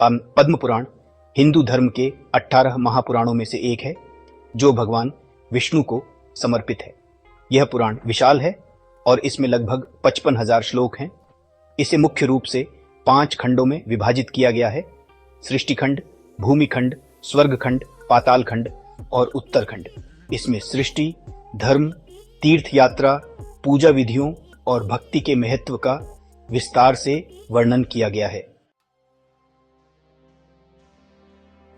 पद्म पुराण हिंदू धर्म के 18 महापुराणों में से एक है जो भगवान विष्णु को समर्पित है। यह पुराण विशाल है और इसमें लगभग 55,000 श्लोक हैं। इसे मुख्य रूप से 5 खंडों में विभाजित किया गया है: सृष्टिखंड, भूमिखंड, स्वर्गखंड, पातालखंड और उत्तरखंड। इसमें सृष्टि, धर्म, तीर्थ यात्रा, पूजा विधियों और भक्ति के महत्व का विस्तार से वर्णन किया गया है।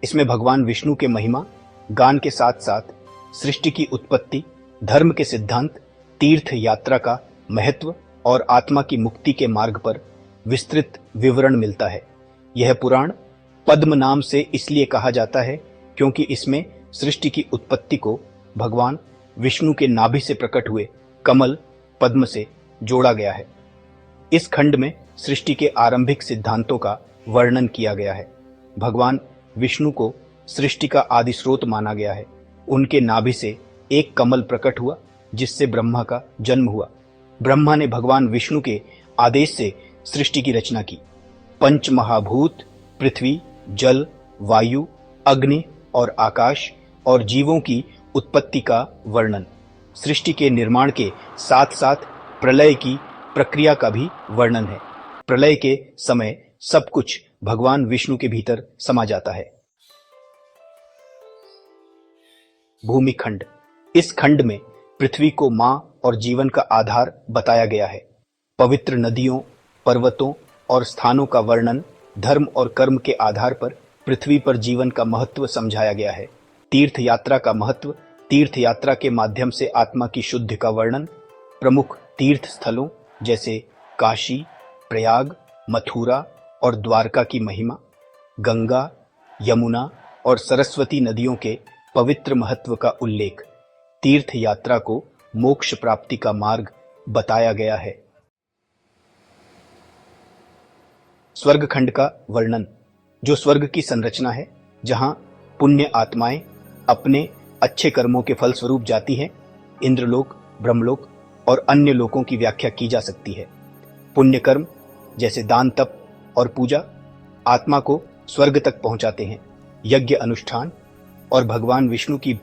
इसमें भगवान विष्णु के महिमा गान के साथ साथ सृष्टि की उत्पत्ति, धर्म के सिद्धांत, तीर्थ यात्रा का महत्व और आत्मा की मुक्ति के मार्ग पर विस्तृत विवरण मिलता है। यह पुराण पद्म नाम से इसलिए कहा जाता है क्योंकि इसमें सृष्टि की उत्पत्ति को भगवान विष्णु के नाभि से प्रकट हुए कमल पद्म से जोड़ा गया है। इस खंड में सृष्टि के आरंभिक सिद्धांतों का वर्णन किया गया है। भगवान विष्णु को सृष्टि का आदि स्रोत माना गया है। उनके नाभि से एक कमल प्रकट हुआ जिससे ब्रह्मा का जन्म हुआ। ब्रह्मा ने भगवान विष्णु के आदेश से सृष्टि की रचना की। पंच महाभूत पृथ्वी, जल, वायु, अग्नि और आकाश और जीवों की उत्पत्ति का वर्णन, सृष्टि के निर्माण के साथ साथ प्रलय की प्रक्रिया का भी वर्णन है। प्रलय के समय सब कुछ भगवान विष्णु के भीतर समा जाता है। भूमिखंड, इस खंड में पृथ्वी को मां और जीवन का आधार बताया गया है। पवित्र नदियों, पर्वतों और स्थानों का वर्णन, धर्म और कर्म के आधार पर पृथ्वी पर जीवन का महत्व समझाया गया है। तीर्थ यात्रा का महत्व, तीर्थ यात्रा के माध्यम से आत्मा की शुद्धि का वर्णन, प्रमुख तीर्थ स्थलों जैसे काशी, प्रयाग, मथुरा और द्वारका की महिमा, गंगा, यमुना और सरस्वती नदियों के पवित्र महत्व का उल्लेख, तीर्थ यात्रा को मोक्ष प्राप्ति का मार्ग बताया गया है। स्वर्गखंड का वर्णन, जो स्वर्ग की संरचना है जहां पुण्य आत्माएं अपने अच्छे कर्मों के फलस्वरूप जाती हैं। इंद्रलोक, ब्रह्मलोक और अन्य लोकों की व्याख्या की जा सकती है। पुण्य कर्म जैसे दान, तप और पूजा आत्मा को स्वर्ग तक पहुंचाते हैं। यज्ञ अनुष्ठान और भगवान विष्णु की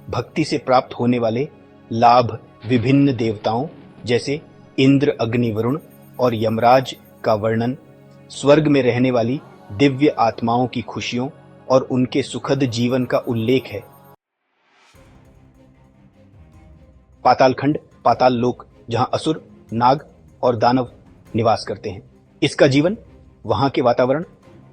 भक्ति से प्राप्त होने वाले लाभ विभिन्न देवताओं जैसे इंद्र, अग्नि, वरुण और यमराज का वर्णन, स्वर्ग में रहने वाली दिव्य आत्माओं की खुशियों और उनके सुखद जीवन का उल्लेख है। पातालखंड, पाताल लोक, जहां असुर, नाग और दानव निवास करते हैं। इसका जीवन, वहां के वातावरण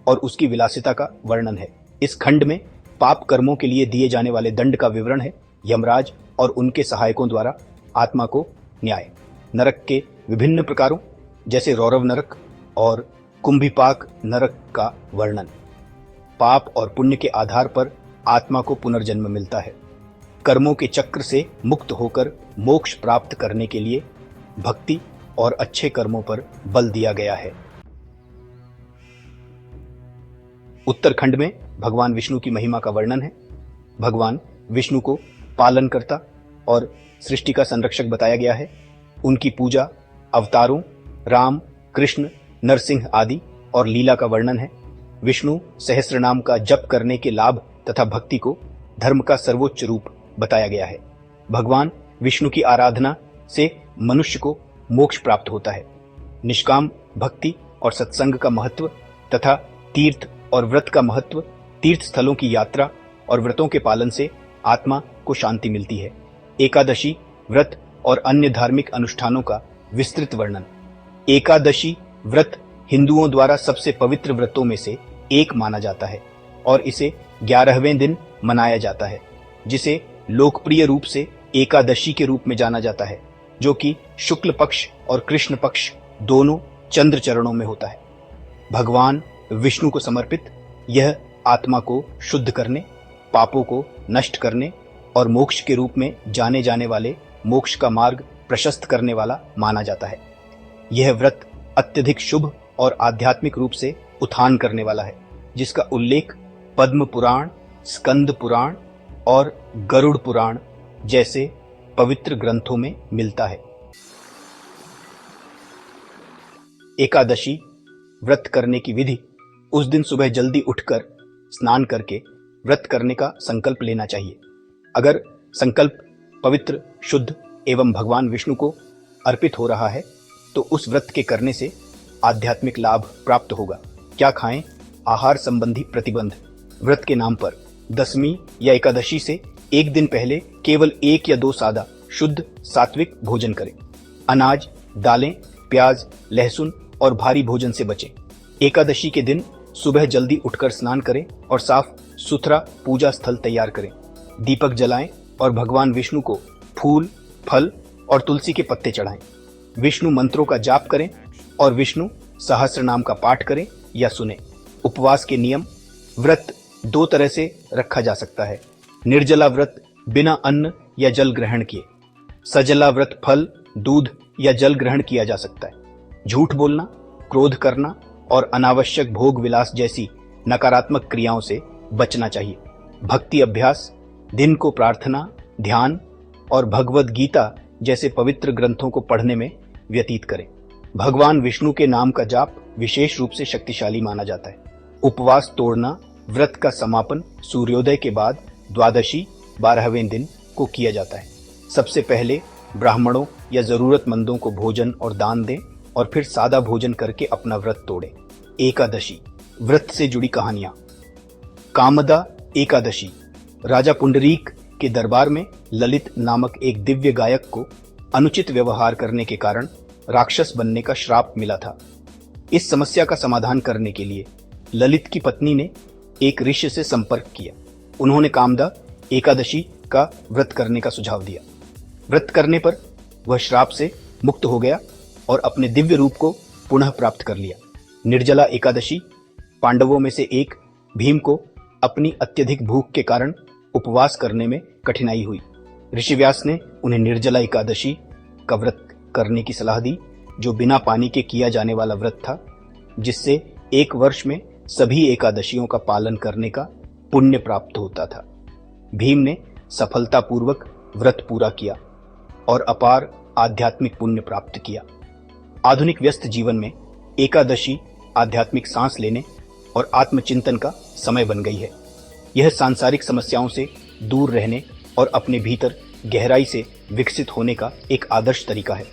और उसकी विलासिता का वर्णन है। इस खंड में पाप कर्मों के लिए दिए जाने वाले दंड का विवरण है। यमराज और उनके सहायकों द्वारा आत्मा को न्याय, नरक के विभिन्न प्रकारों जैसे रौरव नरक और कुंभिपाक नरक का वर्णन, पाप और पुण्य के आधार पर आत्मा को पुनर्जन्म मिलता है। कर्मों के चक्र से मुक्त होकर मोक्ष प्राप्त करने के लिए भक्ति और अच्छे कर्मों पर बल दिया गया है। उत्तरखंड में भगवान विष्णु की महिमा का वर्णन है। भगवान विष्णु को पालनकर्ता और सृष्टि का संरक्षक बताया गया है। उनकी पूजा, अवतारों राम, कृष्ण, नरसिंह आदि और लीला का वर्णन है। विष्णु सहस्त्रनाम का जप करने के लाभ तथा भक्ति को धर्म का सर्वोच्च रूप बताया गया है। भगवान विष्णु की आराधना से मनुष्य को मोक्ष प्राप्त होता है। निष्काम भक्ति और सत्संग का महत्व तथा तीर्थ और व्रत का महत्व, तीर्थ स्थलों की यात्रा और व्रतों के पालन से आत्मा को शांति मिलती है। एकादशी व्रत और अन्य धार्मिक अनुष्ठानों का विस्तृत वर्णन। एकादशी व्रत हिंदुओं द्वारा सबसे पवित्र व्रतों में से एक माना जाता है और इसे 11वें दिन मनाया जाता है, जिसे लोकप्रिय रूप से एकादशी के रूप में जाना जाता है, जो कि शुक्ल पक्ष और कृष्ण पक्ष दोनों चंद्र चरणों में होता है। भगवान विष्णु को समर्पित यह आत्मा को शुद्ध करने, पापों को नष्ट करने और मोक्ष के रूप में जाने जाने वाले मोक्ष का मार्ग प्रशस्त करने वाला माना जाता है। यह व्रत अत्यधिक शुभ और आध्यात्मिक रूप से उत्थान करने वाला है, जिसका उल्लेख पद्म पुराण, स्कंद पुराण और गरुड़ पुराण जैसे पवित्र ग्रंथों में मिलता है। एकादशी व्रत करने की विधि। उस दिन सुबह जल्दी उठकर स्नान करके व्रत करने का संकल्प लेना चाहिए। अगर संकल्प पवित्र, शुद्ध एवं भगवान विष्णु को अर्पित हो रहा है तो उस व्रत के करने से आध्यात्मिक लाभ प्राप्त होगा। क्या खाएं? आहार संबंधी प्रतिबंध। व्रत के नाम पर दशमी या एकादशी से एक दिन पहले केवल 1 या 2 सादा शुद्ध सात्विक भोजन करें। अनाज, दालें, प्याज, लहसुन और भारी भोजन से बचें। एकादशी के दिन सुबह जल्दी उठकर स्नान करें और साफ सुथरा पूजा स्थल तैयार करें। दीपक जलाएं और भगवान विष्णु को फूल, फल और तुलसी के पत्ते चढ़ाएं। विष्णु मंत्रों का जाप करें और विष्णु सहस्त्र नाम का पाठ करें या सुने। उपवास के नियम। व्रत 2 तरह से रखा जा सकता है। निर्जला व्रत बिना अन्न या जल ग्रहण किए। सजला व्रत फल, दूध या जल ग्रहण किया जा सकता है। झूठ बोलना, क्रोध करना और अनावश्यक भोग विलास जैसी नकारात्मक क्रियाओं से बचना चाहिए। भक्ति अभ्यास। दिन को प्रार्थना, ध्यान और भगवद गीता जैसे पवित्र ग्रंथों को पढ़ने में व्यतीत करें। भगवान विष्णु के नाम का जाप विशेष रूप से शक्तिशाली माना जाता है। उपवास तोड़ना। व्रत का समापन सूर्योदय के बाद द्वादशी 12वें दिन को किया जाता है। सबसे पहले ब्राह्मणों या जरूरतमंदों को भोजन और दान दें और फिर सादा भोजन करके अपना व्रत तोड़ें। एकादशी। व्रत से जुड़ी कहानियां। कामदा एकादशी। राजा पुंडरीक के दरबार में ललित नामक एक दिव्य गायक को अनुचित व्यवहार करने के कारण राक्षस बनने का श्राप मिला था। इस समस्या का समाधान करने के लिए ललित की पत्नी ने एक ऋषि से संपर्क किया। उन्होंने कामदा एकादशी का व्रत करने का सुझाव दिया। व्रत करने पर वह श्राप से मुक्त हो गया और अपने दिव्य रूप को पुनः प्राप्त कर लिया। निर्जला एकादशी। पांडवों में से एक भीम को अपनी अत्यधिक भूख के कारण उपवास करने में कठिनाई हुई। ऋषि व्यास ने उन्हें निर्जला एकादशी का व्रत करने की सलाह दी, जो बिना पानी के किया जाने वाला व्रत था, जिससे 1 वर्ष में सभी एकादशियों का पालन करने का पुण्य प्राप्त होता था। भीम ने सफलतापूर्वक व्रत पूरा किया और अपार आध्यात्मिक पुण्य प्राप्त किया। आधुनिक व्यस्त जीवन में एकादशी आध्यात्मिक सांस लेने और आत्मचिंतन का समय बन गई है। यह सांसारिक समस्याओं से दूर रहने और अपने भीतर गहराई से विकसित होने का एक आदर्श तरीका है।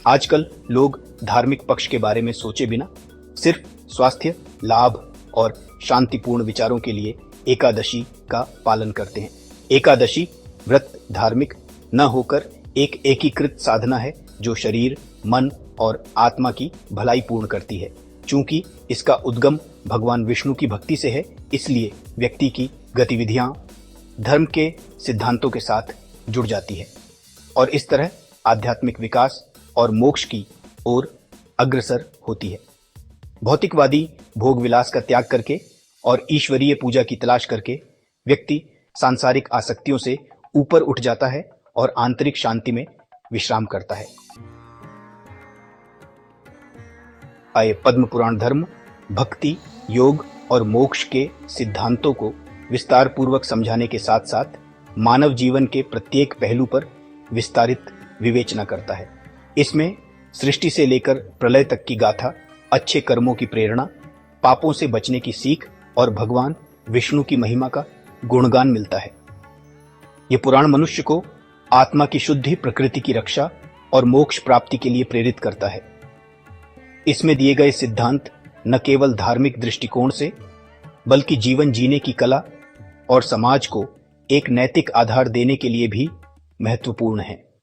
आजकल लोग धार्मिक पक्ष के बारे में सोचे बिना सिर्फ स्वास्थ्य, लाभ और शांतिपूर्ण विचारों के लिए एकादशी का पालन करते हैं। एकादशी व्रत धार्मिक न होकर एक एकीकृत साधना है जो शरीर, मन और आत्मा की भलाई पूर्ण करती है। चूंकि इसका उद्गम भगवान विष्णु की भक्ति से है, इसलिए व्यक्ति की गतिविधियां धर्म के सिद्धांतों के साथ जुड़ जाती है और इस तरह आध्यात्मिक विकास और मोक्ष की ओर अग्रसर होती है। भौतिकवादी भोग विलास का त्याग करके और ईश्वरीय पूजा की तलाश करके व्यक्ति सांसारिक आसक्तियों से ऊपर उठ जाता है और आंतरिक शांति में विश्राम करता है। आइए पद्म पुराण धर्म, भक्ति, योग और मोक्ष के सिद्धांतों को विस्तार पूर्वक समझाने के साथ साथ मानव जीवन के प्रत्येक पहलू पर विस्तारित विवेचना करता है। इसमें सृष्टि से लेकर प्रलय तक की गाथा, अच्छे कर्मों की प्रेरणा, पापों से बचने की सीख और भगवान विष्णु की महिमा का गुणगान मिलता है। यह पुराण मनुष्य को आत्मा की शुद्धि, प्रकृति की रक्षा और मोक्ष प्राप्ति के लिए प्रेरित करता है। इसमें दिए गए सिद्धांत न केवल धार्मिक दृष्टिकोण से बल्कि जीवन जीने की कला और समाज को एक नैतिक आधार देने के लिए भी महत्वपूर्ण है।